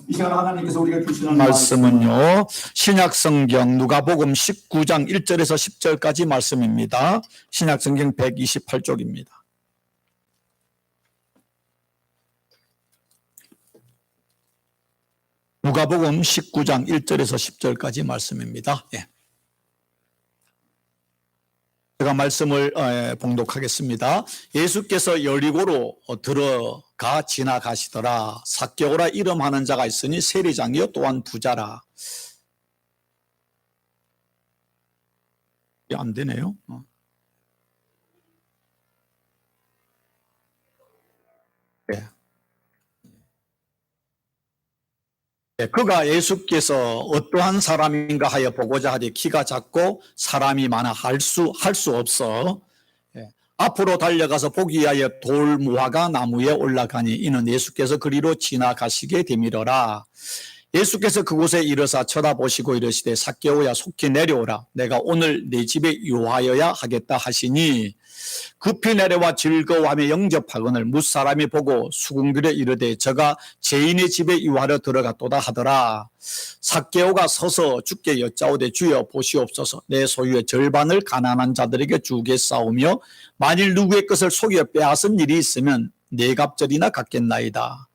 이 시간 하나님께서 우리가 주시는 말씀은요, 신약성경 누가복음 19장 1절에서 10절까지 말씀입니다. 신약성경 128쪽입니다. 누가복음 19장 1절에서 10절까지 말씀입니다. 예. 제가 말씀을 봉독하겠습니다. 예수께서 여리고로 들어가 지나가시더라. 삭개오라 이름하는 자가 있으니 세리장이요 또한 부자라. 안 되네요. 네. 그가 예수께서 어떠한 사람인가 하여 보고자 하되 키가 작고 사람이 많아 할 수 없어 앞으로 달려가서 보기 위하여 돌무화과 나무에 올라가니 이는 예수께서 그리로 지나가시게 되밀어라. 예수께서 그곳에 이르사 쳐다보시고 이르시되 삭개오야 속히 내려오라. 내가 오늘 네 집에 유하여야 하겠다 하시니 급히 내려와 즐거워하며 영접하거늘 뭇사람이 보고 수군들에 이르되 저가 죄인의 집에 유하려 들어갔도다 하더라. 삭개오가 서서 주께 여짜오되 주여 보시옵소서. 내 소유의 절반을 가난한 자들에게 주겠사오며 만일 누구의 것을 속여 빼앗은 일이 있으면 네 갑절이나 갚겠나이다.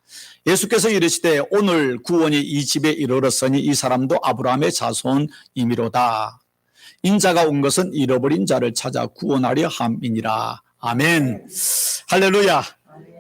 예수께서 이르시되 오늘 구원이 이 집에 이르렀으니 이 사람도 아브라함의 자손이미로다. 인자가 온 것은 잃어버린 자를 찾아 구원하려 함이니라. 아멘. 할렐루야.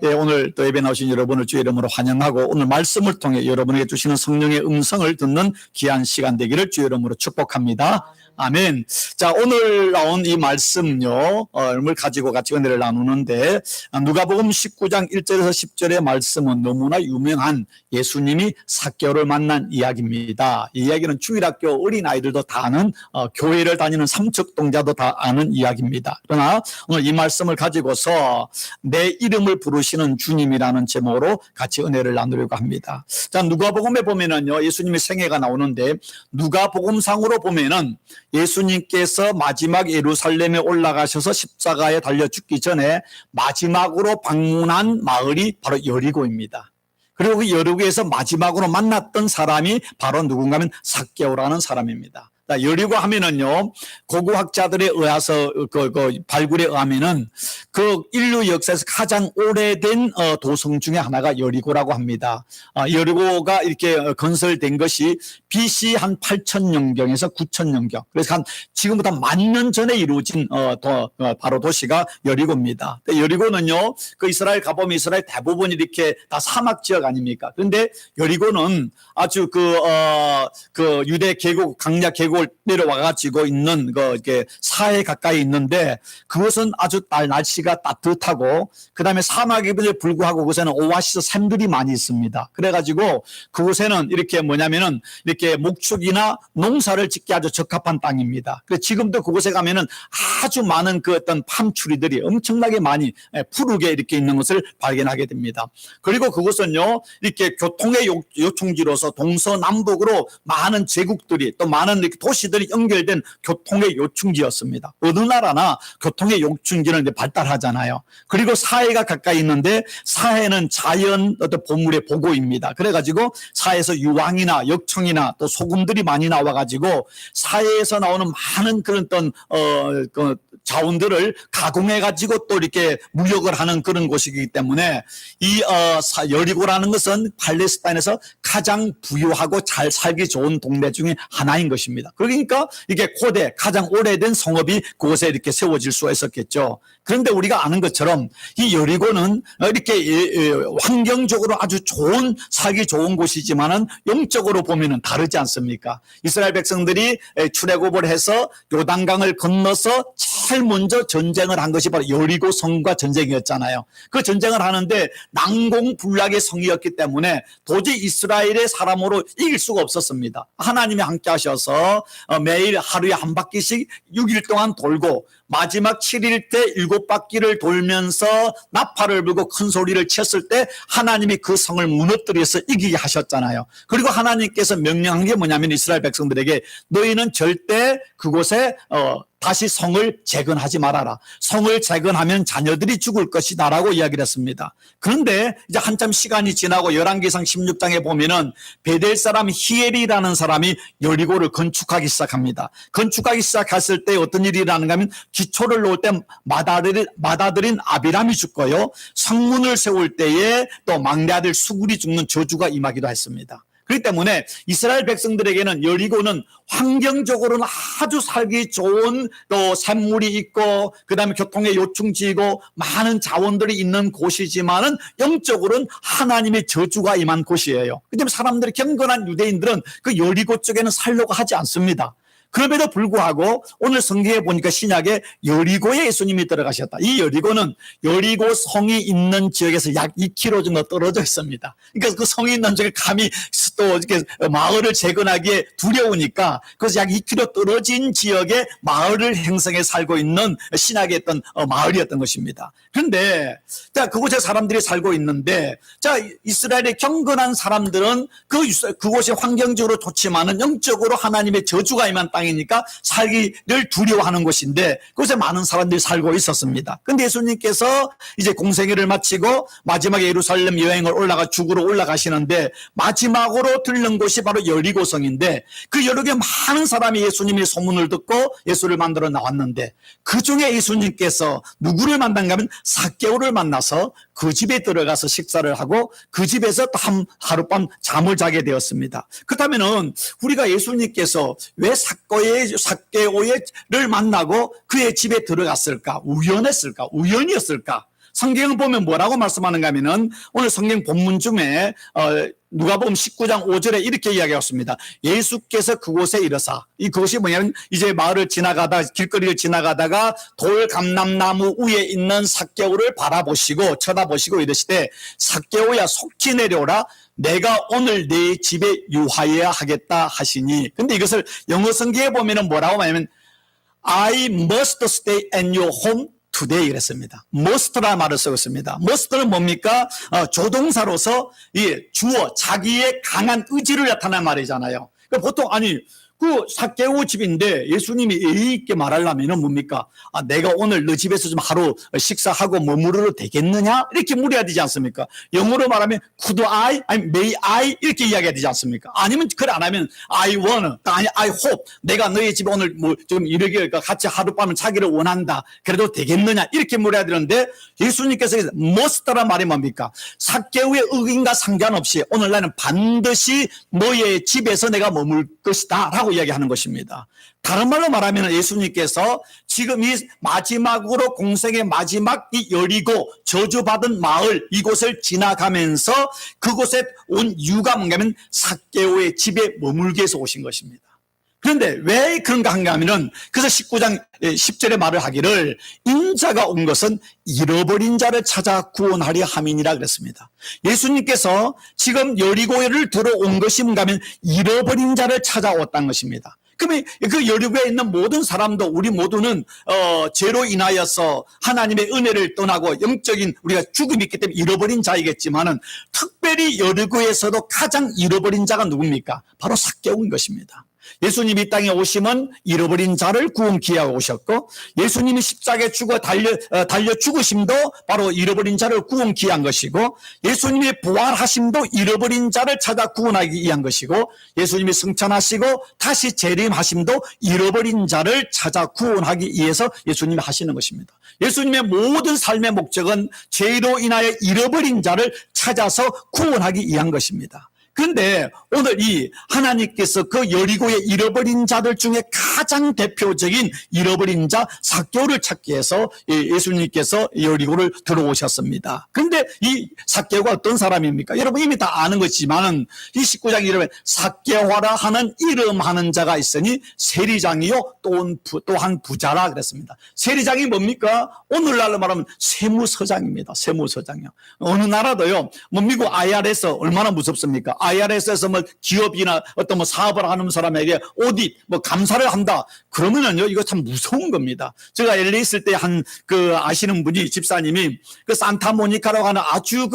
예, 오늘 또 예배 나오신 여러분을 주의 이름으로 환영하고 오늘 말씀을 통해 여러분에게 주시는 성령의 음성을 듣는 귀한 시간 되기를 주의 이름으로 축복합니다. 아멘. 자, 오늘 나온 이 말씀요, 을 가지고 같이 은혜를 나누는데, 누가복음 19장 1절에서 10절의 말씀은 너무나 유명한 예수님이 삭개오를 만난 이야기입니다. 이 이야기는 주일학교 어린아이들도 다 아는, 교회를 다니는 삼척동자도 다 아는 이야기입니다. 그러나 오늘 이 말씀을 가지고서 내 이름을 부르시는 주님이라는 제목으로 같이 은혜를 나누려고 합니다. 자, 누가복음에 보면은요, 예수님의 생애가 나오는데, 누가복음상으로 보면은 예수님께서 마지막 예루살렘에 올라가셔서 십자가에 달려 죽기 전에 마지막으로 방문한 마을이 바로 여리고입니다. 그리고 그 여리고에서 마지막으로 만났던 사람이 바로 누군가 하면 삭개오라는 사람입니다. 여리고 하면은요, 고고학자들에 의해서 그 발굴에 의하면은 그 인류 역사에서 가장 오래된 도성 중에 하나가 여리고라고 합니다. 여리고가 이렇게 건설된 것이 BC 한 8,000년경에서 9,000년경. 그래서 한 지금부터 10,000년 전에 이루어진 바로 도시가 여리고입니다. 여리고는요, 그 이스라엘 가보면 이스라엘 대부분 이렇게 다 사막 지역 아닙니까? 그런데 여리고는 아주 그 유대 계곡, 강야 계곡 내려와가지고 있는 이렇게 사해 가까이 있는데 그것은 아주 날씨가 따뜻하고 그 다음에 사막임에도 불구하고 그곳에는 오아시스 샘들이 많이 있습니다. 그래가지고 그곳에는 이렇게 뭐냐면은 이렇게 목축이나 농사를 짓기 아주 적합한 땅입니다. 그래서 지금도 그곳에 가면은 아주 많은 그 어떤 팜추리들이 엄청나게 많이 푸르게 이렇게 있는 것을 발견하게 됩니다. 그리고 그곳은요 이렇게 교통의 요충지로서 동서남북으로 많은 제국들이 또 많은 이렇게 도시들이 연결된 교통의 요충지였습니다. 어느 나라나 교통의 요충지는 이제 발달하잖아요. 그리고 사해가 가까이 있는데 사해는 자연 어떤 보물의 보고입니다. 그래가지고 사해에서 유황이나 역청이나 또 소금들이 많이 나와가지고 사해에서 나오는 많은 그런 어떤 그 자원들을 가공해가지고 또 이렇게 무역을 하는 그런 곳이기 때문에 이 여리고라는 것은 팔레스타인에서 가장 부유하고 잘 살기 좋은 동네 중에 하나인 것입니다. 그러니까 이게 고대 가장 오래된 성읍이 그곳에 이렇게 세워질 수가 있었겠죠. 그런데 우리가 아는 것처럼 이 여리고는 이렇게 환경적으로 아주 좋은 살기 좋은 곳이지만은 영적으로 보면은 다르지 않습니까? 이스라엘 백성들이 출애굽을 해서 요단강을 건너서 제일 먼저 전쟁을 한 것이 바로 여리고 성과 전쟁이었잖아요. 그 전쟁을 하는데 난공불락의 성이었기 때문에 도저히 이스라엘의 사람으로 이길 수가 없었습니다. 하나님이 함께 하셔서 매일 하루에 한 바퀴씩 6일 동안 돌고 마지막 7일 때 7바퀴를 돌면서 나팔을 불고 큰 소리를 쳤을 때 하나님이 그 성을 무너뜨려서 이기게 하셨잖아요. 그리고 하나님께서 명령한 게 뭐냐면 이스라엘 백성들에게 너희는 절대 그곳에 다시 성을 재건하지 말아라. 성을 재건하면 자녀들이 죽을 것이다 라고 이야기를 했습니다. 그런데 이제 한참 시간이 지나고 열왕기상 16장에 보면은 베델 사람 히엘이라는 사람이 여리고를 건축하기 시작합니다. 건축하기 시작했을 때 어떤 일이 일어나는가 하면 기초를 놓을 때 맏아들인 아비람이 죽고요. 성문을 세울 때에 또 막내 아들 수굴이 죽는 저주가 임하기도 했습니다. 그렇기 때문에 이스라엘 백성들에게는 여리고는 환경적으로는 아주 살기 좋은 또 샘물이 있고 그다음에 교통의 요충지이고 많은 자원들이 있는 곳이지만은 영적으로는 하나님의 저주가 임한 곳이에요. 그렇기 때문에 사람들이 경건한 유대인들은 그 여리고 쪽에는 살려고 하지 않습니다. 그럼에도 불구하고 오늘 성경에 보니까 신약에 여리고에 예수님이 들어가셨다. 이 여리고는 여리고 성이 있는 지역에서 약 2km 정도 떨어져 있습니다. 그러니까 그 성이 있는 지역에 감히 또 이렇게 마을을 재건하기에 두려우니까 그래서 약 2km 떨어진 지역에 마을을 형성해 살고 있는 신약의 어떤 마을이었던 것입니다. 그런데 자 그곳에 사람들이 살고 있는데 자 이스라엘의 경건한 사람들은 그곳이 환경적으로 좋지만은 영적으로 하나님의 저주가 임한 땅이니까 살기를 두려워하는 곳인데 그곳에 많은 사람들이 살고 있었습니다. 그런데 예수님께서 이제 공생애를 마치고 마지막에 예루살렘 여행을 죽으러 올라가시는데 마지막으로 들른 곳이 바로 여리고성인데 그 여리고에 많은 사람이 예수님의 소문을 듣고 예수를 만나러 나왔는데 그 중에 예수님께서 누구를 만난가 하면 삭개오를 만나서 그 집에 들어가서 식사를 하고 그 집에서 또 하룻밤 잠을 자게 되었습니다. 그렇다면은 우리가 예수님께서 왜 삭개오를 만나고 그의 집에 들어갔을까? 우연이었을까? 성경을 보면 뭐라고 말씀하는가 하면은 오늘 성경 본문 중에 누가복음 19장 5절에 이렇게 이야기했습니다. 예수께서 그곳에 이르사 그것이 뭐냐면 이제 마을을 길거리를 지나가다가 돌감람나무 위에 있는 삭개오를 쳐다보시고 이르시되 삭개오야 속히 내려오라 내가 오늘 네 집에 유하여야 하겠다 하시니 근데 이것을 영어 성경에 보면은 뭐라고 하냐면 I must stay at your home today 그랬습니다. must라는 말을 쓰고 있습니다. must는 뭡니까? 조동사로서 주어 자기의 강한 의지를 나타내는 말이잖아요. 그러니까 보통 그 삭개오 집인데 예수님이 예의 있게 말하려면 뭡니까? 내가 오늘 너 집에서 좀 하루 식사하고 머무르러 되겠느냐? 이렇게 물어야 되지 않습니까? 영어로 말하면 could I? 아니 may I? 이렇게 이야기해야 되지 않습니까? 아니면 그걸 안 하면 I want, I hope 내가 너희 집에 오늘 좀 이렇게 같이 하룻밤을 자기를 원한다. 그래도 되겠느냐? 이렇게 물어야 되는데 예수님께서 must라는 말이 뭡니까? 삭개오의 의인과 상관없이 오늘 나는 반드시 너의 집에서 내가 머물 것이다 라고 이야기하는 것입니다. 다른 말로 말하면 예수님께서 지금 이 마지막으로 공생의 마지막 이 여리고 저주받은 마을 이곳을 지나가면서 그곳에 온 이유가 뭔가면 삭개오의 집에 머물기 위해서 오신 것입니다. 그런데 왜 그런가 한가 하면은 그래서 19장 10절에 말을 하기를 인자가 온 것은 잃어버린 자를 찾아 구원하려 함이니라 그랬습니다. 예수님께서 지금 여리고를 들어온 것이 뭔가 하면 잃어버린 자를 찾아왔다는 것입니다. 그러면 그 여리고에 있는 모든 사람도 우리 모두는 죄로 인하여서 하나님의 은혜를 떠나고 영적인 우리가 죽음이 있기 때문에 잃어버린 자이겠지만은 특별히 여리고에서도 가장 잃어버린 자가 누굽니까? 바로 삭개오인 것입니다. 예수님이 이 땅에 오심은 잃어버린 자를 구원케 하여 오셨고 예수님이 십자가에 달려 죽으심도 바로 잃어버린 자를 구원케 한 것이고 예수님이 부활하심도 잃어버린 자를 찾아 구원하기 위한 것이고 예수님이 승천하시고 다시 재림하심도 잃어버린 자를 찾아 구원하기 위해서 예수님이 하시는 것입니다. 예수님의 모든 삶의 목적은 죄로 인하여 잃어버린 자를 찾아서 구원하기 위한 것입니다. 그런데 오늘 이 하나님께서 그 여리고의 잃어버린 자들 중에 가장 대표적인 잃어버린 자 삭개오를 찾기 위해서 예수님께서 여리고를 들어오셨습니다. 그런데 이 삭개오가 어떤 사람입니까? 여러분 이미 다 아는 것이지만 이 19장 이름에 삭개오라 하는 이름하는 자가 있으니 세리장이요 또한 부자라 그랬습니다. 세리장이 뭡니까? 오늘날로 말하면 세무서장입니다. 세무서장이요. 어느 나라도요. 미국 IRS 얼마나 무섭습니까? IRS에서 기업이나 어떤 사업을 하는 사람에게 오딧, 감사를 한다. 그러면은요, 이거 참 무서운 겁니다. 제가 LA 있을 때 아시는 분이 집사님이 그 산타모니카라고 하는 아주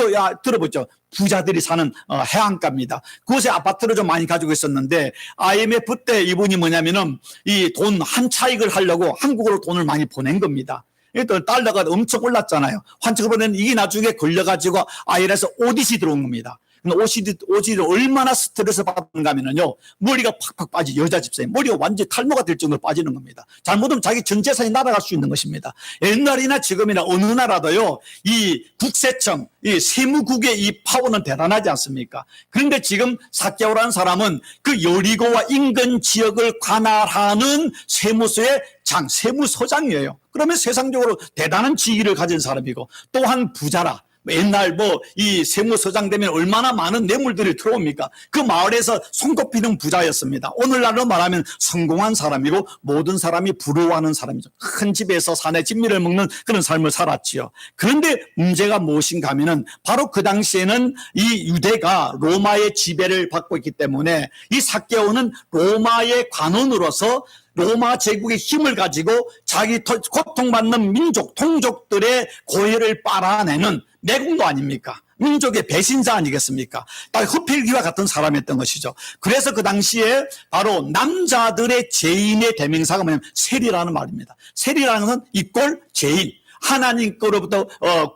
들어보죠. 부자들이 사는 해안가입니다. 그곳에 아파트를 좀 많이 가지고 있었는데 IMF 때 이분이 뭐냐면은 이 돈 한 차익을 하려고 한국으로 돈을 많이 보낸 겁니다. 또 달러가 엄청 올랐잖아요. 환축을 보내는 이게 나중에 걸려가지고 IR에서 오디시 들어온 겁니다. 오디를 얼마나 스트레스 받는가 하면요. 머리가 팍팍 빠지, 여자 집사님. 머리가 완전히 탈모가 될 정도로 빠지는 겁니다. 잘못하면 자기 전 재산이 날아갈 수 있는 것입니다. 옛날이나 지금이나 어느 나라도요, 이 국세청, 이 세무국의 이 파워는 대단하지 않습니까? 그런데 지금 삭개오라는 사람은 그 여리고와 인근 지역을 관할하는 세무서의 세무서장이에요. 그러면 세상적으로 대단한 지위를 가진 사람이고 또한 부자라. 옛날 이 세무서장 되면 얼마나 많은 뇌물들이 들어옵니까? 그 마을에서 손꼽히는 부자였습니다. 오늘날로 말하면 성공한 사람이고 모든 사람이 부러워하는 사람이죠. 큰 집에서 사내 진미를 먹는 그런 삶을 살았지요. 그런데 문제가 무엇인가 하면은 바로 그 당시에는 이 유대가 로마의 지배를 받고 있기 때문에 이 삭개오는 로마의 관원으로서 로마 제국의 힘을 가지고 자기 고통받는 민족, 통족들의 고혈을 빨아내는 내국노 아닙니까? 민족의 배신자 아니겠습니까? 딱 흡혈귀와 같은 사람이었던 것이죠. 그래서 그 당시에 바로 남자들의 죄인의 대명사가 뭐냐면 세리라는 말입니다. 세리라는 것은 이꼴 죄인. 하나님 거로부터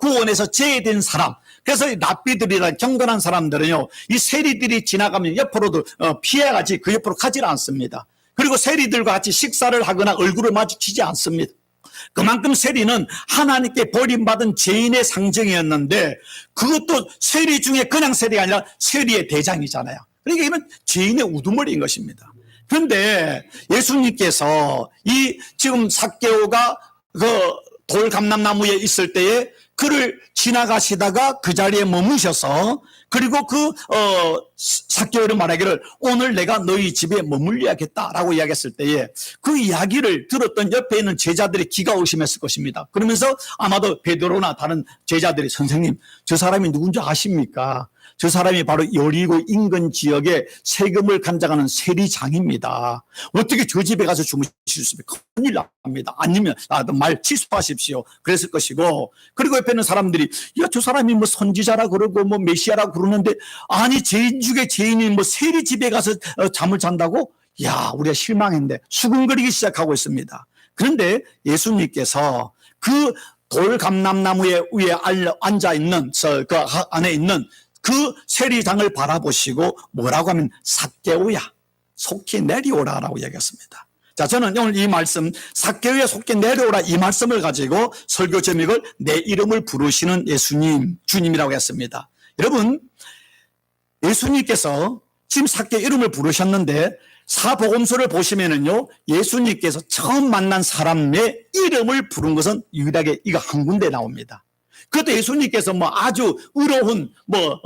구원해서 제외된 사람. 그래서 이 랍비들이란 경건한 사람들은요, 이 세리들이 지나가면 옆으로도 피해가지 그 옆으로 가지 않습니다. 그리고 세리들과 같이 식사를 하거나 얼굴을 마주치지 않습니다. 그만큼 세리는 하나님께 버림받은 죄인의 상징이었는데 그것도 세리 중에 그냥 세리가 아니라 세리의 대장이잖아요. 그러니까 이건 죄인의 우두머리인 것입니다. 그런데 예수님께서 이 지금 삭개오가 그 돌감람나무에 있을 때에 그를 지나가시다가 그 자리에 머무셔서 그리고 삭개오를 말하기를 오늘 내가 너희 집에 머물러야겠다라고 이야기했을 때에 그 이야기를 들었던 옆에 있는 제자들의 기가 의심했을 것입니다. 그러면서 아마도 베드로나 다른 제자들이 선생님 저 사람이 누군지 아십니까? 저 사람이 바로 여리고 인근 지역에 세금을 간장하는 세리장입니다. 어떻게 저 집에 가서 주무실 수 있습니까? 큰일 납니다. 아니면 말 취소하십시오. 그랬을 것이고 그리고 옆에 있는 사람들이 야, 저 사람이 뭐 선지자라 그러고 뭐 메시아라 그러는데 아니 죄인 중에 죄인이 뭐 세리 집에 가서 잠을 잔다고? 야, 우리가 실망했는데 수근거리기 시작하고 있습니다. 그런데 예수님께서 그 돌감람나무 위에 앉아 있는 그 안에 있는 그 세리장을 바라보시고 뭐라고 하면 삭개오야 속히 내려오라라고 얘기했습니다. 자, 저는 오늘 이 말씀 삭개오야 속히 내려오라 이 말씀을 가지고 설교 제목을 내 이름을 부르시는 예수님 주님이라고 했습니다. 여러분 예수님께서 지금 삭개오 이름을 부르셨는데 사복음서를 보시면은요 예수님께서 처음 만난 사람의 이름을 부른 것은 유일하게 이거 한 군데 나옵니다. 그것도 예수님께서 뭐 아주 의로운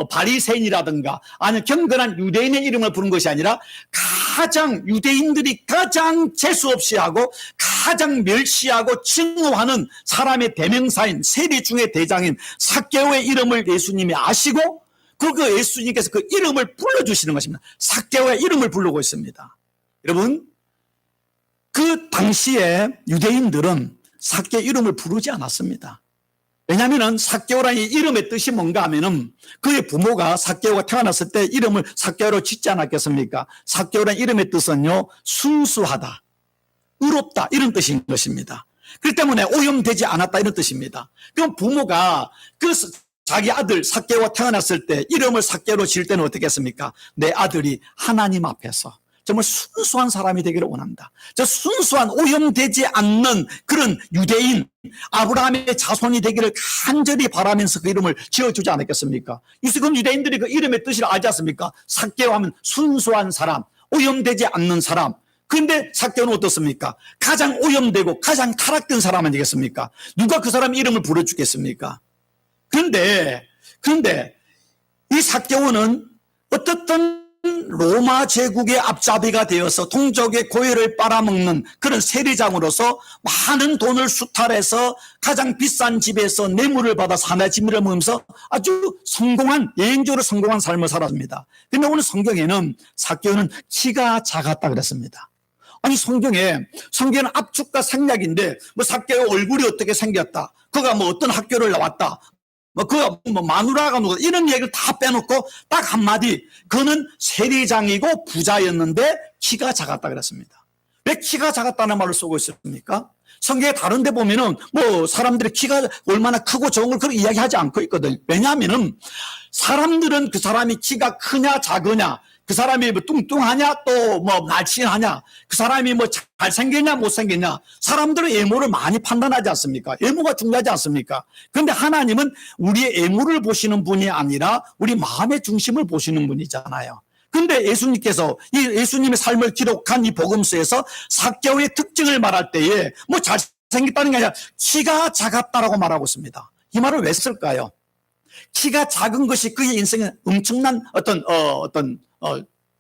바리새인이라든가 아니면 경건한 유대인의 이름을 부른 것이 아니라 가장 유대인들이 가장 재수없이 하고 가장 멸시하고 증오하는 사람의 대명사인 세리 중의 대장인 삭개오의 이름을 예수님이 아시고 그 예수님께서 그 이름을 불러주시는 것입니다. 삭개오의 이름을 부르고 있습니다. 여러분 그 당시에 유대인들은 삭개오 이름을 부르지 않았습니다. 왜냐하면 삭개오라는 이름의 뜻이 뭔가 하면은 그의 부모가 삭개오가 태어났을 때 이름을 삭개오로 짓지 않았겠습니까? 삭개오라는 이름의 뜻은요 순수하다, 의롭다 이런 뜻인 것입니다. 그렇기 때문에 오염되지 않았다 이런 뜻입니다. 그럼 부모가 자기 아들 삭개오가 태어났을 때 이름을 삭개오로 지을 때는 어떻게 했습니까? 내 아들이 하나님 앞에서 정말 순수한 사람이 되기를 원한다. 저 순수한 오염되지 않는 그런 유대인 아브라함의 자손이 되기를 간절히 바라면서 그 이름을 지어주지 않았겠습니까? 그럼 유대인들이 그 이름의 뜻을 알지 않습니까? 삭개오 하면 순수한 사람, 오염되지 않는 사람. 그런데 삭개오는 어떻습니까? 가장 오염되고 가장 타락된 사람 아니겠습니까? 누가 그 사람 이름을 부르주겠습니까? 그런데 이 삭개오는 어떻든 로마 제국의 앞잡이가 되어서 동족의 고혈을 빨아먹는 그런 세리장으로서 많은 돈을 수탈해서 가장 비싼 집에서 뇌물을 받아 사내진미를 먹으면서 아주 예행적으로 성공한 삶을 살았습니다. 그런데 오늘 성경에는 삭개오는 키가 작았다 그랬습니다. 아니 성경에는 압축과 생략인데 뭐 삭개오 얼굴이 어떻게 생겼다, 그가 뭐 어떤 학교를 나왔다, 뭐 마누라가 누가 이런 얘기를 다 빼놓고 딱 한마디, 그는 세리장이고 부자였는데 키가 작았다 그랬습니다. 왜 키가 작았다는 말을 쓰고 있습니까? 성경에 다른 데 보면은 뭐 사람들이 키가 얼마나 크고 좋은 걸 그렇게 이야기하지 않고 있거든요. 왜냐하면은 사람들은 그 사람이 키가 크냐 작으냐, 그 사람이 뭐 뚱뚱하냐 또 뭐 날씬하냐, 그 사람이 뭐 잘생겼냐 못생겼냐, 사람들은 외모를 많이 판단하지 않습니까? 외모가 중요하지 않습니까? 그런데 하나님은 우리의 외모를 보시는 분이 아니라 우리 마음의 중심을 보시는 분이잖아요. 근데 예수님께서 이 예수님의 삶을 기록한 이 복음서에서 삭개오의 특징을 말할 때에 뭐 잘생겼다는 게 아니라 키가 작았다라고 말하고 있습니다. 이 말을 왜 쓸까요? 키가 작은 것이 그의 인생에 엄청난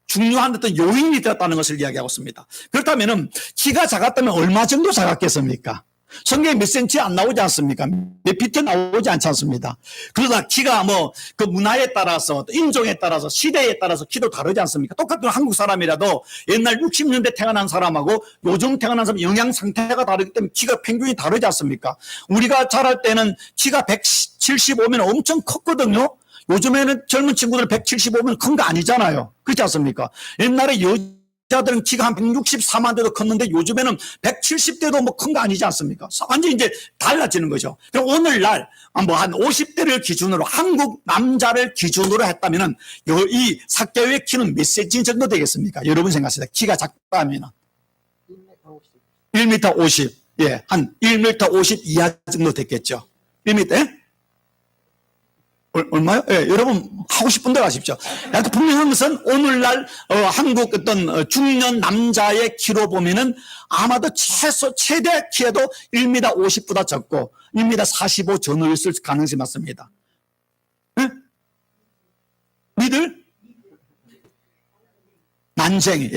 중요한 요인이 되었다는 것을 이야기하고 있습니다. 그렇다면은 키가 작았다면 얼마 정도 작았겠습니까? 성경에 몇 센치 안 나오지 않습니까? 몇 피트 나오지 않지 않습니다. 그러다 키가 뭐 그 문화에 따라서 또 인종에 따라서 시대에 따라서 키도 다르지 않습니까? 똑같은 한국 사람이라도 옛날 60년대 태어난 사람하고 요즘 태어난 사람 영양 상태가 다르기 때문에 키가 평균이 다르지 않습니까? 우리가 자랄 때는 키가 175면 엄청 컸거든요. 요즘에는 젊은 친구들 175면 큰 거 아니잖아요. 그렇지 않습니까? 옛날에 여자들은 키가 한 164만 대도 컸는데 요즘에는 170대도 뭐 큰 거 아니지 않습니까? 완전히 이제 달라지는 거죠. 그럼 오늘날 뭐 한 50대를 기준으로 한국 남자를 기준으로 했다면은 이 삭개오의 키는 몇 cm 정도 되겠습니까? 여러분 생각하시다. 키가 작다면은 1m 50. 예, 한 1m 50 이하 정도 됐겠죠. 1m? 예? 얼마요? 예, 여러분 하고 싶은 대로 하십시오. 분명한 것은 오늘날 한국 어떤 중년 남자의 키로 보면은 아마도 최대 키에도 1m 50보다 적고 1m 45 전후였을 가능성이 많습니다. 예? 니들? 난쟁이,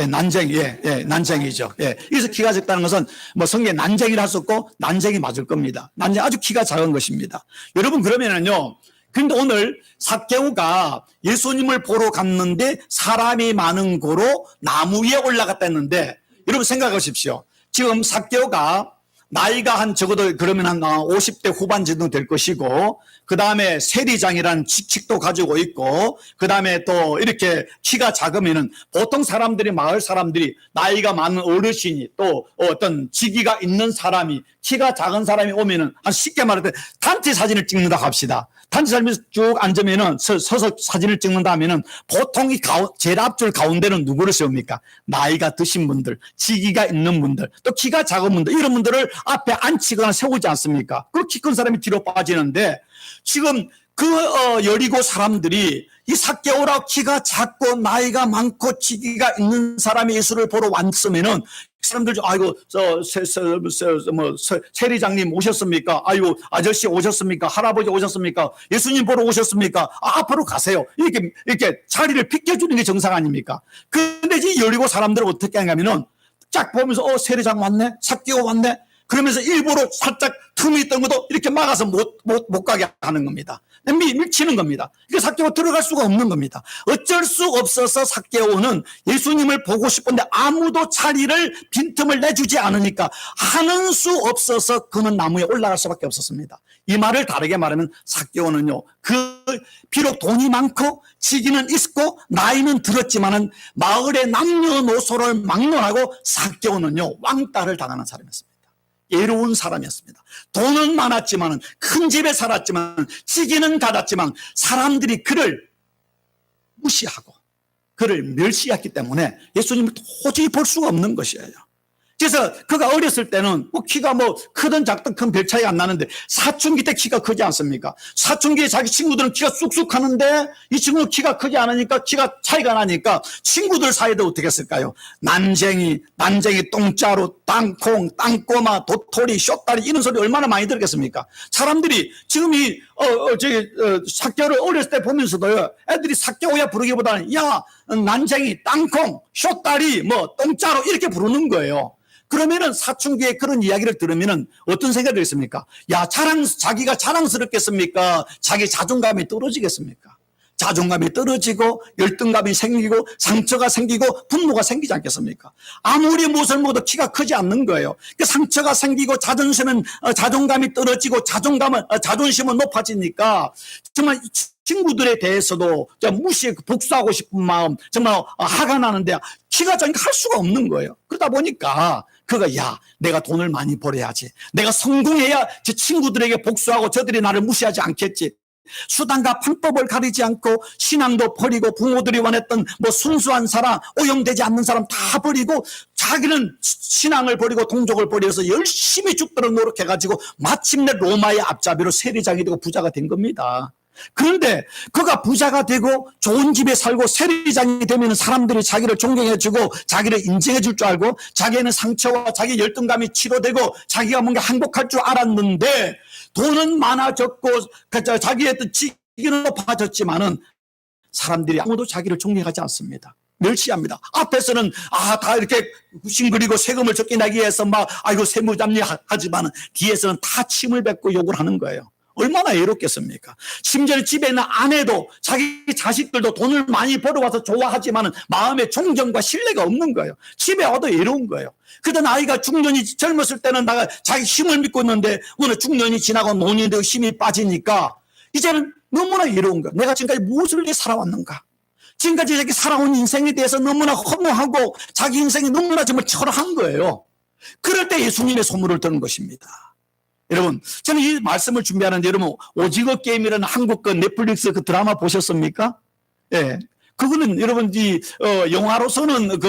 난쟁이죠. 예. 그래서 키가 작다는 것은 뭐 성경에 난쟁이를 할 수 없고 난쟁이 맞을 겁니다. 난쟁이 아주 키가 작은 것입니다. 여러분 그러면은요. 근데 오늘 삭개오가 예수님을 보러 갔는데 사람이 많은 고로 나무 위에 올라갔다 했는데 여러분 생각하십시오. 지금 삭개오가 나이가 한 적어도 그러면 한 50대 후반 정도 될 것이고 그 다음에 세리장이라는 직책도 가지고 있고 그 다음에 또 이렇게 키가 작으면은 보통 사람들이 마을 사람들이 나이가 많은 어르신이 또 어떤 직위가 있는 사람이 키가 작은 사람이 오면은 한 쉽게 말할 때 단체 사진을 찍는다 합시다. 단체 사진에서 쭉 앉으면은 서서 사진을 찍는다 하면은 보통 이 제일 앞줄 가운데는 누구를 세웁니까? 나이가 드신 분들, 직위가 있는 분들, 또 키가 작은 분들 이런 분들을 앞에 앉히거나 세우지 않습니까? 그 키 큰 사람이 뒤로 빠지는데 지금 여리고 사람들이 이 삭개오라 키가 작고 나이가 많고 직위가 있는 사람이 예수를 보러 왔으면은 사람들 아이고 세리장님 오셨습니까? 아이고 아저씨 오셨습니까? 할아버지 오셨습니까? 예수님 보러 오셨습니까? 앞으로 가세요. 이렇게 자리를 비켜주는 게 정상 아닙니까? 근데 이 여리고 사람들은 어떻게 하냐면은 쫙 보면서 세리장 왔네, 삭개오 왔네. 그러면서 일부러 살짝 틈이 있던 것도 이렇게 막아서 못 가게 하는 겁니다. 밀치는 겁니다. 이게 삭개오 들어갈 수가 없는 겁니다. 어쩔 수 없어서 삭개오는 예수님을 보고 싶은데 아무도 자리를 빈틈을 내주지 않으니까 하는 수 없어서 그는 나무에 올라갈 수밖에 없었습니다. 이 말을 다르게 말하면 삭개오는요, 비록 돈이 많고 직위는 있고 나이는 들었지만은 마을의 남녀노소를 막론하고 삭개오는요 왕따를 당하는 사람이었습니다. 예로운 사람이었습니다. 돈은 많았지만 큰 집에 살았지만 직위는 가졌지만 사람들이 그를 무시하고 그를 멸시했기 때문에 예수님을 도저히 볼 수가 없는 것이에요. 그래서 그가 어렸을 때는 뭐 키가 뭐 크든 작든 큰 별 차이가 안 나는데 사춘기 때 키가 크지 않습니까? 사춘기에 자기 친구들은 키가 쑥쑥 하는데 이 친구는 키가 크지 않으니까 키가 차이가 나니까 친구들 사이도 어떻게 했을까요? 난쟁이, 똥자루, 땅콩, 땅꼬마, 도토리, 쇼다리 이런 소리 얼마나 많이 들었겠습니까? 사람들이 지금 삭개오를 어렸을 때 보면서도요, 애들이 삭개오야 부르기보다는 야, 난쟁이, 땅콩, 쇼다리, 뭐 똥자루 이렇게 부르는 거예요. 그러면은 사춘기에 그런 이야기를 들으면은 어떤 생각이 들겠습니까? 야, 자기가 자랑스럽겠습니까? 자기 자존감이 떨어지겠습니까? 자존감이 떨어지고 열등감이 생기고 상처가 생기고 분노가 생기지 않겠습니까? 아무리 무엇을 먹어도 키가 크지 않는 거예요. 그 상처가 생기고 자존감이 떨어지고 자존심은 높아지니까 정말 친구들에 대해서도 무시해 복수하고 싶은 마음, 정말 화가 나는데 키가 작으니까 할 수가 없는 거예요. 그러다 보니까 야, 내가 돈을 많이 벌어야지. 내가 성공해야 제 친구들에게 복수하고 저들이 나를 무시하지 않겠지. 수단과 방법을 가리지 않고 신앙도 버리고 부모들이 원했던 순수한 사람, 오염되지 않는 사람 다 버리고 자기는 신앙을 버리고 동족을 버려서 열심히 죽도록 노력해가지고 마침내 로마의 앞잡이로 세리장이 되고 부자가 된 겁니다. 그런데 그가 부자가 되고 좋은 집에 살고 세리장이 되면 사람들이 자기를 존경해주고 자기를 인정해줄 줄 알고 자기는 상처와 자기 열등감이 치료되고 자기가 뭔가 행복할 줄 알았는데 돈은 많아졌고 자기의 지위는 높아졌지만은 사람들이 아무도 자기를 존경하지 않습니다. 멸시합니다. 앞에서는 다 이렇게 싱그리고 세금을 적게 내기 위해서 이거 세무잡니 하지만 뒤에서는 다 침을 뱉고 욕을 하는 거예요. 얼마나 외롭겠습니까? 심지어 집에 있는 아내도 자기 자식들도 돈을 많이 벌어와서 좋아하지만 마음에 존경과 신뢰가 없는 거예요. 집에 와도 외로운 거예요. 그러던 아이가 중년이 젊었을 때는 자기 힘을 믿고 있는데 어느 중년이 지나고 노년이 되고 힘이 빠지니까 이제는 너무나 외로운 거예요. 내가 지금까지 무엇을 위해 살아왔는가? 지금까지 이렇게 살아온 인생에 대해서 너무나 허무하고 자기 인생이 너무나 정말 초라한 거예요. 그럴 때 예수님의 소문을 듣는 것입니다. 여러분, 저는 이 말씀을 준비하는데 여러분 오징어 게임이라는 한국 그 넷플릭스 그 드라마 보셨습니까? 예. 그거는 여러분 영화로서는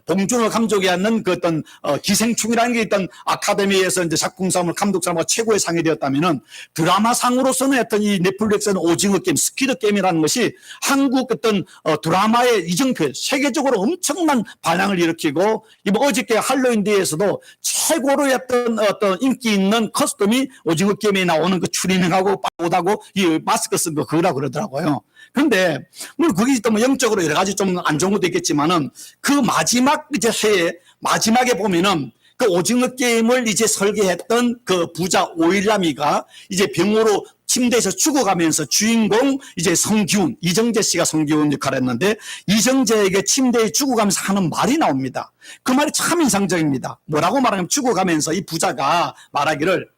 봉준호 감독이 하는 그 어떤 기생충이라는 게 있던 아카데미에서 이제 작품상을 감독상과 최고의 상이 되었다면은 드라마상으로서는 어떤 이 넷플릭스는 오징어 게임, 스퀴드 게임이라는 것이 한국 어떤 드라마의 이정표 세계적으로 엄청난 반향을 일으키고 이번 어저께 할로윈데이에서도 최고로 어떤 인기 있는 커스텀이 오징어 게임에 나오는 그 추리닝하고 빠오다고 이 마스크 쓴 거 그거라고 그러더라고요. 그런데 물론 거기 또 영적으로 여러 가지 좀 안 좋은 것도 있겠지만은 그 마지막 이제 해에 마지막에 보면은 그 오징어 게임을 이제 설계했던 그 부자 오일남이가 이제 병으로 침대에서 죽어가면서 주인공 이제 성기훈, 이정재 씨가 성기훈 역할을 했는데 이정재에게 침대에 죽어가면서 하는 말이 나옵니다. 그 말이 참 인상적입니다. 뭐라고 말하냐면 죽어가면서 이 부자가 말하기를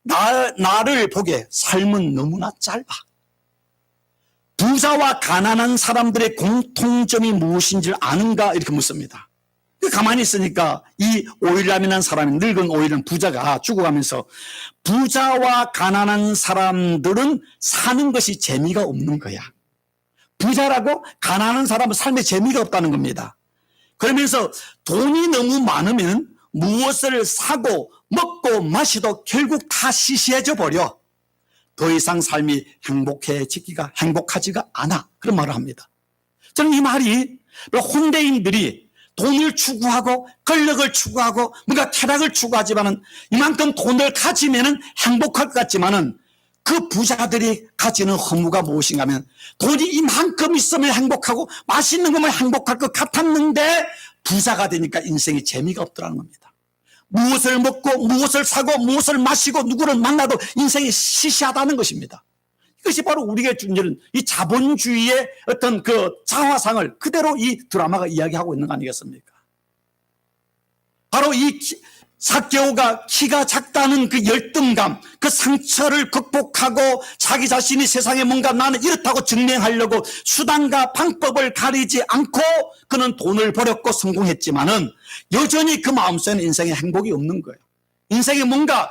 나를 보게 삶은 너무나 짧아. 부자와 가난한 사람들의 공통점이 무엇인지 아는가 이렇게 묻습니다. 가만히 있으니까 이 오일남이라는 사람이 늙은 오일남 부자가 죽어가면서 부자와 가난한 사람들은 사는 것이 재미가 없는 거야. 부자라고 가난한 사람은 삶에 재미가 없다는 겁니다. 그러면서 돈이 너무 많으면 무엇을 사고 먹고 마시도 결국 다 시시해져 버려. 더 이상 삶이 행복하지가 않아. 그런 말을 합니다. 저는 이 말이 혼대인들이 돈을 추구하고 권력을 추구하고 뭔가 쾌락을 추구하지만은 이만큼 돈을 가지면은 행복할 것 같지만은 그 부자들이 가지는 허무가 무엇인가 하면 돈이 이만큼 있으면 행복하고 맛있는 거면 행복할 것 같았는데 부자가 되니까 인생이 재미가 없더라는 겁니다. 무엇을 먹고 무엇을 사고 무엇을 마시고 누구를 만나도 인생이 시시하다는 것입니다. 이것이 바로 우리에게 주는 이 자본주의의 어떤 그 자화상을 그대로 이 드라마가 이야기하고 있는 거 아니겠습니까? 바로 이 삭개오가 키가 작다는 그 열등감, 그 상처를 극복하고 자기 자신이 세상에 뭔가 나는 이렇다고 증명하려고 수단과 방법을 가리지 않고 그는 돈을 벌였고 성공했지만은 여전히 그 마음속에는 인생에 행복이 없는 거예요. 인생에 뭔가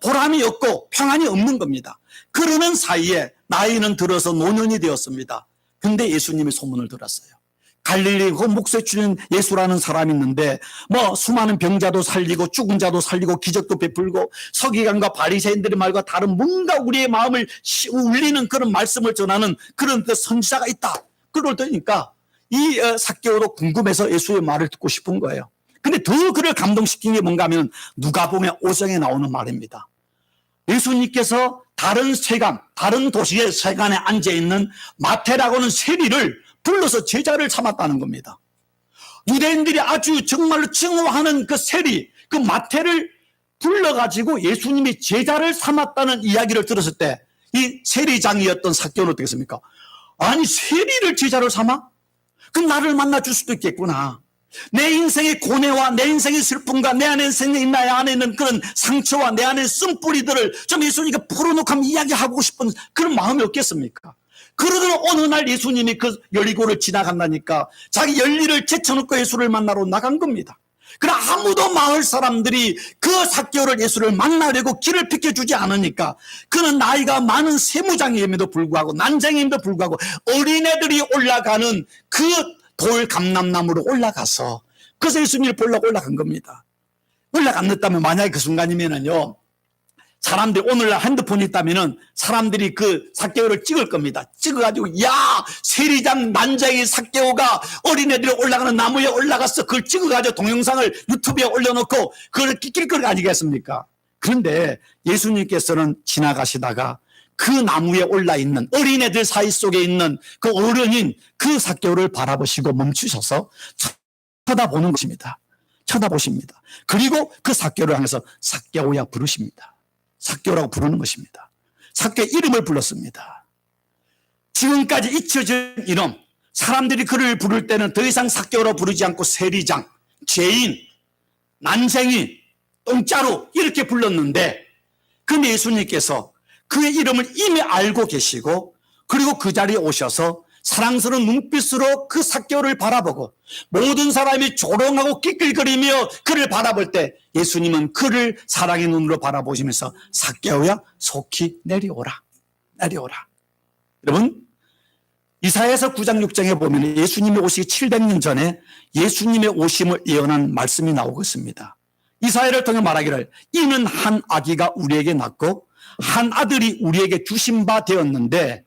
보람이 없고 평안이 없는 겁니다. 그러는 사이에 나이는 들어서 노년이 되었습니다. 근데 예수님의 소문을 들었어요. 갈릴리 그 목소리 주는 예수라는 사람이 있는데 수많은 병자도 살리고 죽은 자도 살리고 기적도 베풀고 서기관과 바리새인들의 말과 다른 뭔가 우리의 마음을 울리는 그런 말씀을 전하는 그런 그 선지자가 있다. 그러니까 이 삭개오도 궁금해서 예수의 말을 듣고 싶은 거예요. 근데 더 그를 감동시킨 게 뭔가 하면 누가복음 5장에 나오는 말입니다. 예수님께서 다른 도시의 세간에 앉아있는 마태라고는 세리를 불러서 제자를 삼았다는 겁니다. 유대인들이 아주 정말로 증오하는 그 세리, 그 마태를 불러가지고 예수님이 제자를 삼았다는 이야기를 들었을 때 이 세리장이었던 삭개오는 어떻겠습니까? 아니 세리를 제자로 삼아? 그럼 나를 만나줄 수도 있겠구나. 내 인생의 고뇌와 내 인생의 슬픔과 내 안에 있는 나의 안에 있는 그런 상처와 내 안에 쓴뿌리들을 좀 예수님께 풀어놓고 한번 이야기하고 싶은 그런 마음이 없겠습니까? 그러더니 어느 날 예수님이 그 여리고를 지나간다니까 자기 열리를 제쳐놓고 예수를 만나러 나간 겁니다. 그러나 아무도 마을 사람들이 그 삭개오를 예수를 만나려고 길을 비켜주지 않으니까 그는 나이가 많은 세무장임에도 불구하고 난장임에도 불구하고 어린애들이 올라가는 그 돌 감람나무로 올라가서 그래서 예수님을 보려고 올라간 겁니다. 올라갔다면 만약에 그 순간이면은요, 사람들이 오늘날 핸드폰이 있다면은 사람들이 그 삭개오를 찍을 겁니다. 찍어가지고 야 세리장 난장이 삭개오가 어린애들이 올라가는 나무에 올라갔어. 그걸 찍어가지고 동영상을 유튜브에 올려놓고 그걸 끼낄 거 아니겠습니까? 그런데 예수님께서는 지나가시다가 그 나무에 올라있는 어린애들 사이 속에 있는 그 어른인 그 삭개오를 바라보시고 멈추셔서 쳐다보는 것입니다. 쳐다보십니다. 그리고 그 삭개오를 향해서 삭개오야 부르십니다. 삭개오라고 부르는 것입니다. 삭개오의 이름을 불렀습니다. 지금까지 잊혀진 이름, 사람들이 그를 부를 때는 더 이상 삭개오라고 부르지 않고 세리장, 죄인, 난쟁이, 똥자루 이렇게 불렀는데 그 예수님께서 그의 이름을 이미 알고 계시고 그리고 그 자리에 오셔서 사랑스러운 눈빛으로 그 삭개오를 바라보고 모든 사람이 조롱하고 낄낄거리며 그를 바라볼 때 예수님은 그를 사랑의 눈으로 바라보시면서 삭개오야 속히 내려오라. 내려오라. 여러분 이사야서 9장 6장에 보면 예수님이 오시기 700년 전에 예수님의 오심을 예언한 말씀이 나오고 있습니다. 이사야를 통해 말하기를 이는 한 아기가 우리에게 낳고 한 아들이 우리에게 주신 바 되었는데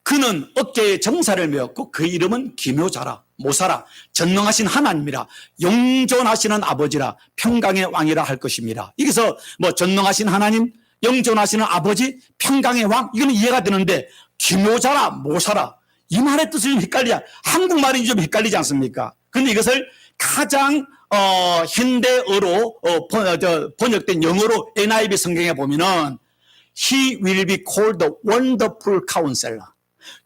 그는 어깨에 정사를 메었고 그 이름은 기묘자라 모사라 전능하신 하나님이라 영존하시는 아버지라 평강의 왕이라 할 것입니다. 여기서 뭐 전능하신 하나님, 영존하시는 아버지, 평강의 왕 이거는 이해가 되는데 기묘자라 모사라 이 말의 뜻이 좀 헷갈리지 한국말이 좀 헷갈리지 않습니까? 그런데 이것을 가장 현대어로 번역된 영어로 NIV 성경에 보면은 He will be called the wonderful counselor.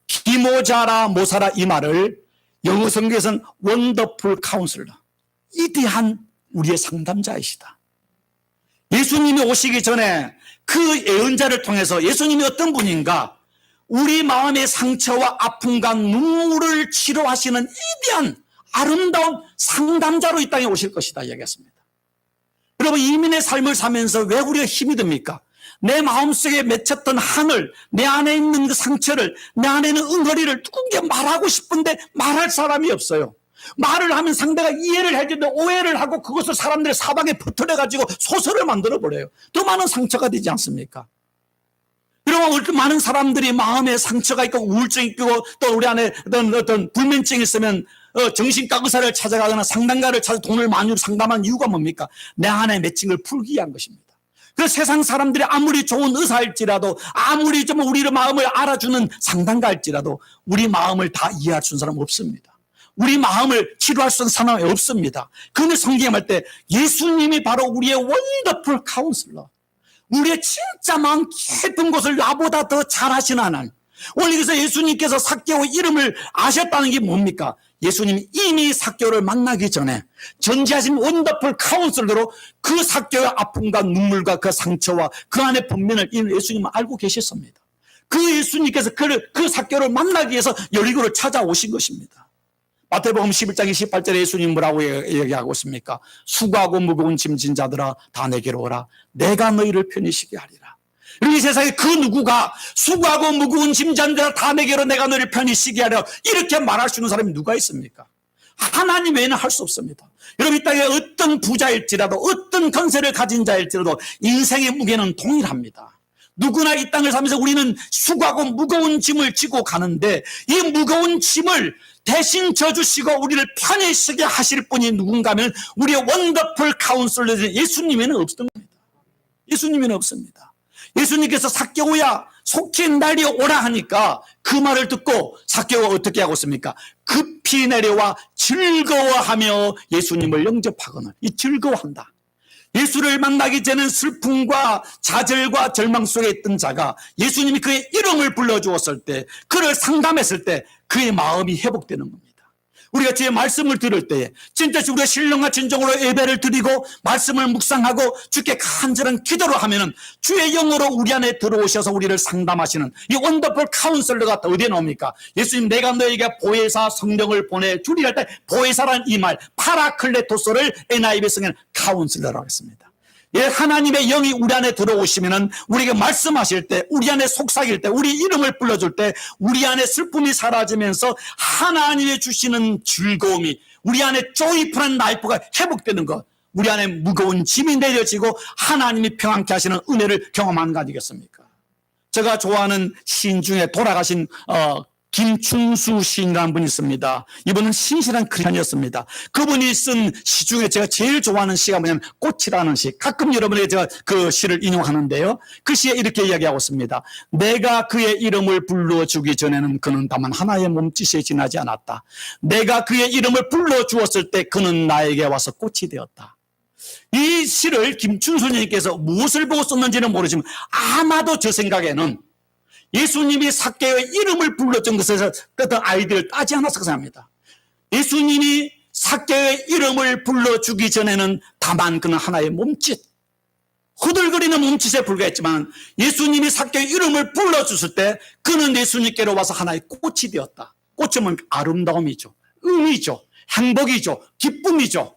기모자라 모사라 이 말을 영어 성경에서는 wonderful counselor. 위대한 우리의 상담자이시다. 예수님이 오시기 전에 그 예언자를 통해서 예수님이 어떤 분인가? 우리 마음의 상처와 아픔과 눈물을 치료하시는 위대한 아름다운 상담자로 이 땅에 오실 것이다 이야기했습니다. 여러분 이민의 삶을 사면서 왜 우리가 힘이 듭니까? 내 마음속에 맺혔던 한을 내 안에 있는 그 상처를 내 안에 있는 응어리를 누군가 말하고 싶은데 말할 사람이 없어요. 말을 하면 상대가 이해를 해주는데 오해를 하고 그것을 사람들의 사방에 퍼뜨려가지고 소설을 만들어버려요. 더 많은 상처가 되지 않습니까? 여러분 많은 사람들이 마음에 상처가 있고 우울증이 있고 또 우리 안에 어떤 불면증이 있으면 정신과 의사를 찾아가거나 상담가를 찾아 돈을 많이 상담한 이유가 뭡니까? 내 안에 맺힌 걸 풀기 위한 것입니다. 그래서 세상 사람들이 아무리 좋은 의사일지라도 아무리 좀 우리의 마음을 알아주는 상담가일지라도 우리 마음을 다 이해할 수 있는 사람은 없습니다. 우리 마음을 치료할 수 있는 사람이 없습니다. 그런데 성경에 말 때 예수님이 바로 우리의 원더풀 카운슬러, 우리의 진짜 마음 깊은 곳을 나보다 더 잘하시는 하나님. 오늘 여기서 예수님께서 삭개오 이름을 아셨다는 게 뭡니까? 예수님이 이미 삭개오를 만나기 전에 전지하신 원더풀 카운슬러로 그 삭개오의 아픔과 눈물과 그 상처와 그 안의 분면을 예수님은 알고 계셨습니다. 그 예수님께서 그 삭개오를 만나기 위해서 여리고를 찾아오신 것입니다. 마태복음 11장 28절에 예수님 뭐라고 얘기하고 있습니까? 수고하고 무거운 짐진 자들아 다 내게로 오라. 내가 너희를 편히 쉬게 하리라. 이 세상에 그 누구가 수고하고 무거운 짐진 자들아 다 내게로 내가 너희를 편히 쉬게 하리라 이렇게 말할 수 있는 사람이 누가 있습니까? 하나님 외에는 할 수 없습니다. 여러분 이 땅에 어떤 부자일지라도 어떤 건세를 가진 자일지라도 인생의 무게는 동일합니다. 누구나 이 땅을 살면서 우리는 수고하고 무거운 짐을 지고 가는데 이 무거운 짐을 대신 져주시고 우리를 편히 쉬게 하실 분이 누군가 하면 우리의 원더풀 카운슬러 예수님에는 없던 겁니다. 예수님에는 없습니다. 예수님께서 삭개오야 속히 내려오라 하니까 그 말을 듣고 삭개오가 어떻게 하고 있습니까? 급히 내려와 즐거워하며 예수님을 영접하거늘. 이 즐거워한다. 예수를 만나기 전엔 슬픔과 좌절과 절망 속에 있던 자가 예수님이 그의 이름을 불러주었을 때, 그를 상담했을 때 그의 마음이 회복되는 겁니다. 우리가 주의 말씀을 들을 때에 진짜 우리가 신령과 진정으로 예배를 드리고 말씀을 묵상하고 주께 간절한 기도를 하면은 주의 영으로 우리 안에 들어오셔서 우리를 상담하시는 이 원더풀 카운슬러가 어디에 나옵니까? 예수님, 내가 너에게 보혜사 성령을 보내주리라 할 때 보혜사란 이 말 파라클레토스를 NIV 성에는 카운슬러라고 했습니다. 예, 하나님의 영이 우리 안에 들어오시면은 우리에게 말씀하실 때, 우리 안에 속삭일 때, 우리 이름을 불러줄 때 우리 안에 슬픔이 사라지면서 하나님의 주시는 즐거움이, 우리 안에 조이풀한 라이프가 회복되는 것, 우리 안에 무거운 짐이 내려지고 하나님이 평안케 하시는 은혜를 경험하는 거 아니겠습니까? 제가 좋아하는 시인 중에 돌아가신 김춘수 시인이라는 분이 있습니다. 이분은 신실한 크리스찬이었습니다. 그분이 쓴 시 중에 제가 제일 좋아하는 시가 뭐냐면 꽃이라는 시. 가끔 여러분에게 제가 그 시를 인용하는데요. 그 시에 이렇게 이야기하고 있습니다. 내가 그의 이름을 불러주기 전에는 그는 다만 하나의 몸짓에 지나지 않았다. 내가 그의 이름을 불러주었을 때 그는 나에게 와서 꽃이 되었다. 이 시를 김춘수님께서 무엇을 보고 썼는지는 모르지만 아마도 저 생각에는 예수님이 삭개오의 이름을 불러준 것에서 어떤 아이디어를 따지 않았을 생각합니다. 예수님이 삭개오의 이름을 불러주기 전에는 다만 그는 하나의 몸짓, 허들거리는 몸짓에 불과했지만 예수님이 삭개오의 이름을 불러줬을 때 그는 예수님께로 와서 하나의 꽃이 되었다. 꽃은 아름다움이죠, 의미죠, 행복이죠, 기쁨이죠.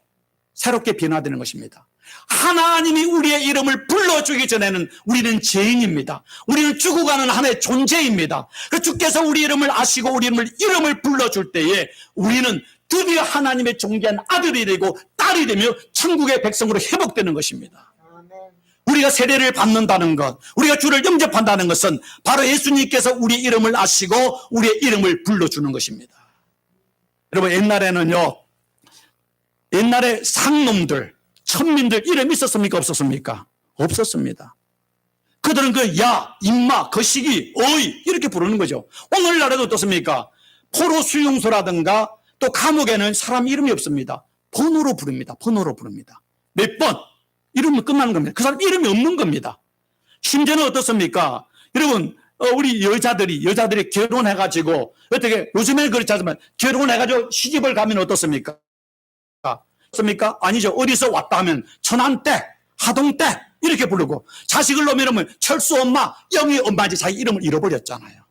새롭게 변화되는 것입니다. 하나님이 우리의 이름을 불러주기 전에는 우리는 죄인입니다. 우리는 죽어가는 하나의 존재입니다. 주께서 우리 이름을 아시고 우리 이름을 불러줄 때에 우리는 드디어 하나님의 존귀한 아들이 되고 딸이 되며 천국의 백성으로 회복되는 것입니다. 우리가 세례를 받는다는 것, 우리가 주를 영접한다는 것은 바로 예수님께서 우리 이름을 아시고 우리의 이름을 불러주는 것입니다. 여러분, 옛날에 상놈들, 천민들 이름이 있었습니까? 없었습니까? 없었습니다. 그들은 야, 임마, 거시기, 어이 이렇게 부르는 거죠. 오늘날에도 어떻습니까? 포로 수용소라든가 또 감옥에는 사람 이름이 없습니다. 번호로 부릅니다. 번호로 부릅니다. 몇 번? 이러면 끝나는 겁니다. 그 사람 이름이 없는 겁니다. 심지어는 어떻습니까? 여러분, 우리 여자들이 결혼해가지고 어떻게, 요즘에는 그렇지 않지만 결혼해가지고 시집을 가면 어떻습니까? 아니죠. 어디서 왔다 하면 천안댁, 하동댁 이렇게 부르고, 자식을 놓으면 철수 엄마, 영희 엄마지 자기 이름을 잃어버렸잖아요.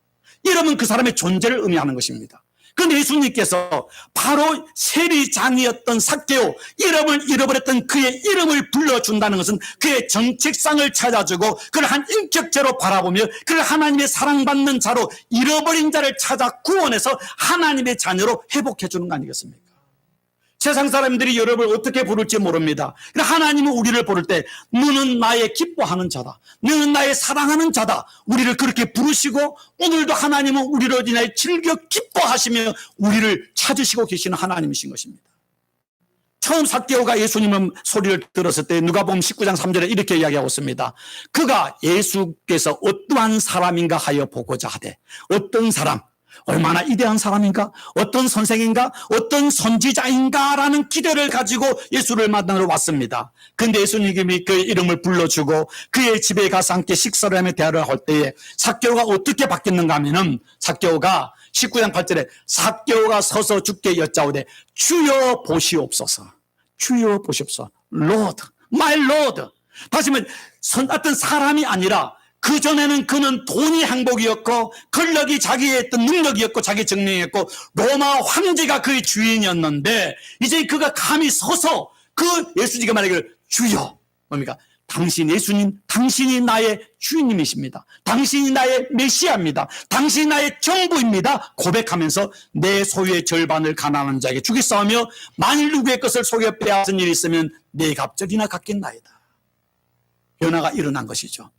이름은 그 사람의 존재를 의미하는 것입니다. 그런데 예수님께서 바로 세리장이었던 삭개오, 이름을 잃어버렸던 그의 이름을 불러준다는 것은 그의 정체성을 찾아주고 그를 한 인격체로 바라보며 그를 하나님의 사랑받는 자로, 잃어버린 자를 찾아 구원해서 하나님의 자녀로 회복해주는 거 아니겠습니까? 세상 사람들이 여러분을 어떻게 부를지 모릅니다. 하나님은 우리를 부를 때 너는 나의 기뻐하는 자다, 너는 나의 사랑하는 자다, 우리를 그렇게 부르시고 오늘도 하나님은 우리를 인하여 즐겨 기뻐하시며 우리를 찾으시고 계시는 하나님이신 것입니다. 처음 삭개오가 예수님의 소리를 들었을 때 누가복음 19장 3절에 이렇게 이야기하고 있습니다. 그가 예수께서 어떠한 사람인가 하여 보고자 하되, 어떤 사람, 얼마나 위대한 사람인가, 어떤 선생인가, 어떤 선지자인가라는 기대를 가지고 예수를 만나러 왔습니다. 그런데 예수님이 그의 이름을 불러주고 그의 집에 가서 함께 식사를 하며 대화를 할 때에 삭개오가 어떻게 바뀌었는가 하면은, 삭개오가 19장 8절에 삭개오가 서서 주께 여짜오되 주여 보시옵소서, 주여 보시옵소서, Lord, my Lord. 다시 말하면 어떤 사람이 아니라 그전에는 그는 돈이 행복이었고 권력이 자기의 어떤 능력이었고 자기 정령이었고 로마 황제가 그의 주인이었는데, 이제 그가 감히 서서 그 예수님께 말하기를 주여, 뭡니까? 당신 예수님, 당신이 나의 주인님이십니다. 당신이 나의 메시아입니다. 당신이 나의 정부입니다. 고백하면서 내 소유의 절반을 가난한 자에게 주겠사오며 만일 누구의 것을 속여 빼앗은 일이 있으면 내 갑절이나 갚겠나이다. 변화가 일어난 것이죠.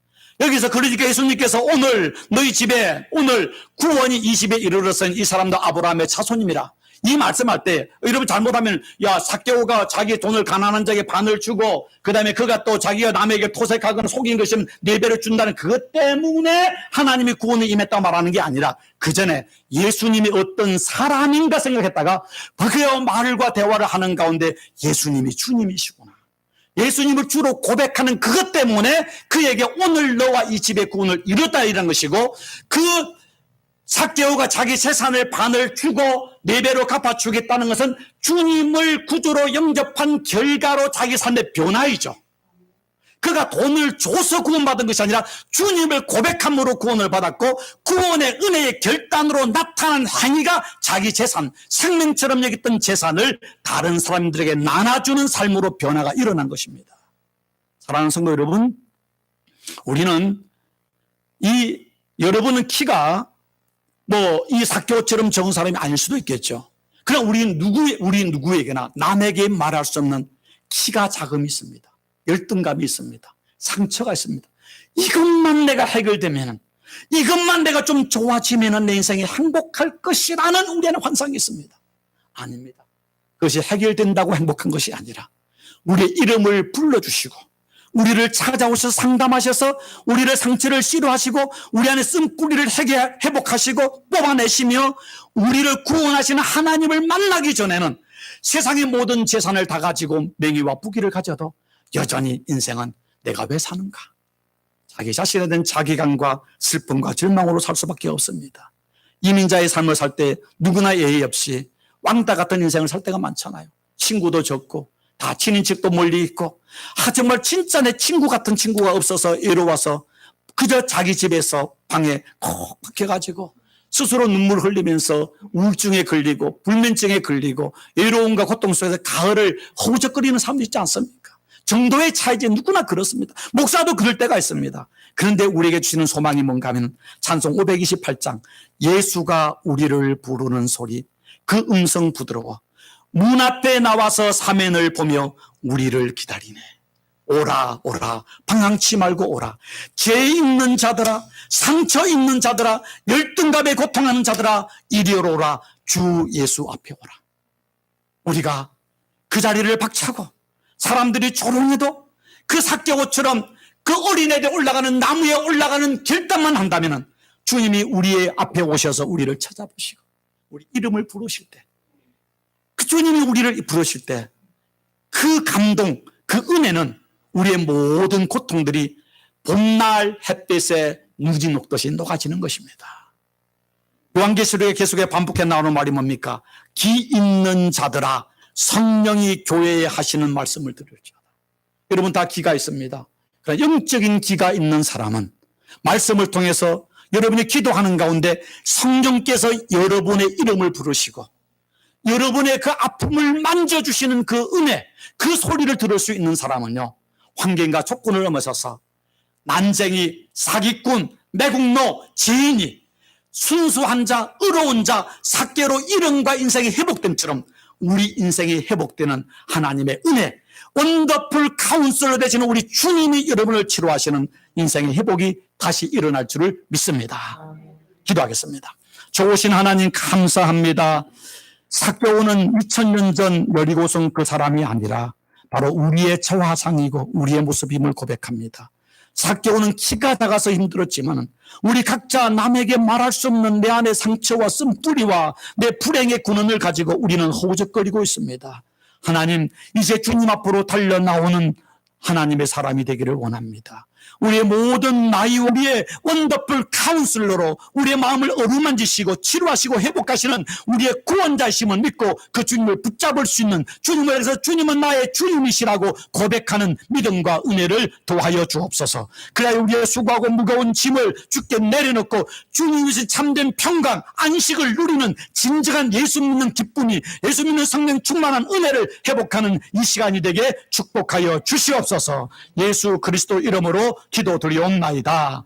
여기서 그러니까 예수님께서 오늘 너희 집에 오늘 구원이 이 집에 이르렀으니 이 사람도 아브라함의 자손입니다. 이 말씀할 때 여러분 잘못하면, 야, 삭개오가 자기 돈을 가난한 자에게 반을 주고 그 다음에 그가 또 자기가 남에게 토색하거나 속인 것이면 4배를 준다는 그것 때문에 하나님이 구원에 임했다고 말하는 게 아니라, 그 전에 예수님이 어떤 사람인가 생각했다가 그의 말과 대화를 하는 가운데 예수님이 주님이시구나, 예수님을 주로 고백하는 그것 때문에 그에게 오늘 너와 이 집의 구원을 이뤘다 이런 것이고, 그 삭개오가 자기 재산을 반을 주고 4배로 갚아주겠다는 것은 주님을 구주로 영접한 결과로 자기 삶의 변화이죠. 그가 돈을 줘서 구원받은 것이 아니라 주님을 고백함으로 구원을 받았고, 구원의 은혜의 결단으로 나타난 행위가 자기 재산, 생명처럼 여겼던 재산을 다른 사람들에게 나눠주는 삶으로 변화가 일어난 것입니다. 사랑하는 성도 여러분, 우리는 여러분은 키가 이 삭개오처럼 적은 사람이 아닐 수도 있겠죠. 그러나 우리 누구에게나 남에게 말할 수 없는 키가 작음이 있습니다. 열등감이 있습니다. 상처가 있습니다. 이것만 내가 해결되면, 이것만 내가 좀 좋아지면 내 인생이 행복할 것이라는 우리의 환상이 있습니다. 아닙니다. 그것이 해결된다고 행복한 것이 아니라 우리의 이름을 불러주시고 우리를 찾아오셔서 상담하셔서 우리를 상처를 치료하시고 우리 안에 쓴 뿌리를 회복하시고 뽑아내시며 우리를 구원하시는 하나님을 만나기 전에는 세상의 모든 재산을 다 가지고 명예와 부귀를 가져도 여전히 인생은 내가 왜 사는가? 자기 자신에 대한 자기감과 슬픔과 절망으로 살 수밖에 없습니다. 이민자의 삶을 살 때 누구나 예의 없이 왕따 같은 인생을 살 때가 많잖아요. 친구도 적고 다 친인척도 멀리 있고, 정말 진짜 내 친구 같은 친구가 없어서 외로워서 그저 자기 집에서 방에 콕 박혀가지고 스스로 눈물 흘리면서 우울증에 걸리고 불면증에 걸리고 외로움과 고통 속에서 가을을 허우적거리는 사람도 있지 않습니까? 정도의 차이지 누구나 그렇습니다. 목사도 그럴 때가 있습니다. 그런데 우리에게 주시는 소망이 뭔가 하면 찬송 528장, 예수가 우리를 부르는 소리, 그 음성 부드러워 문 앞에 나와서 사면을 보며 우리를 기다리네. 오라 오라, 방황치 말고 오라. 죄 있는 자들아, 상처 있는 자들아, 열등감에 고통하는 자들아, 이리 오라. 주 예수 앞에 오라. 우리가 그 자리를 박차고 사람들이 조롱해도 그 삭개오처럼 그 어린애들 올라가는 나무에 올라가는 결단만 한다면 주님이 우리의 앞에 오셔서 우리를 찾아보시고 우리 이름을 부르실 때, 그 주님이 우리를 부르실 때 그 감동, 그 은혜는 우리의 모든 고통들이 봄날 햇빛에 누지 녹듯이 녹아지는 것입니다. 요한계시록에 계속해 반복해 나오는 말이 뭡니까? 기 있는 자들아, 성령이 교회에 하시는 말씀을 들을지어다. 여러분 다 기가 있습니다. 그러나 영적인 기가 있는 사람은 말씀을 통해서 여러분이 기도하는 가운데 성령께서 여러분의 이름을 부르시고 여러분의 그 아픔을 만져주시는 그 은혜, 그 소리를 들을 수 있는 사람은요, 환경과 조건을 넘어서서 난쟁이, 사기꾼, 매국노, 죄인이 순수한 자, 의로운 자, 삭개로 이름과 인생이 회복됨처럼 우리 인생이 회복되는 하나님의 은혜, 원더풀 카운슬러 되시는 우리 주님이 여러분을 치료하시는 인생의 회복이 다시 일어날 줄을 믿습니다. 기도하겠습니다. 좋으신 하나님 감사합니다. 삭개오는 2000년 전 여리고성 그 사람이 아니라 바로 우리의 저화상이고 우리의 모습임을 고백합니다. 삭개오는 키가 작아서 힘들었지만 우리 각자 남에게 말할 수 없는 내 안의 상처와 쓴뿌리와 내 불행의 근원을 가지고 우리는 허우적거리고 있습니다. 하나님, 이제 주님 앞으로 달려나오는 하나님의 사람이 되기를 원합니다. 우리의 모든 나이, 우리의 원더풀 카운슬러로 우리의 마음을 어루만지시고 치료하시고 회복하시는 우리의 구원자이심을 믿고 그 주님을 붙잡을 수 있는, 주님을 해서 주님은 나의 주님이시라고 고백하는 믿음과 은혜를 도하여 주옵소서. 그래야 우리의 수고하고 무거운 짐을 주께 내려놓고 주님이신 참된 평강, 안식을 누리는 진정한 예수 믿는 기쁨이, 예수 믿는 성령 충만한 은혜를 회복하는 이 시간이 되게 축복하여 주시옵소서. 예수 그리스도 이름으로 기도드리옵나이다.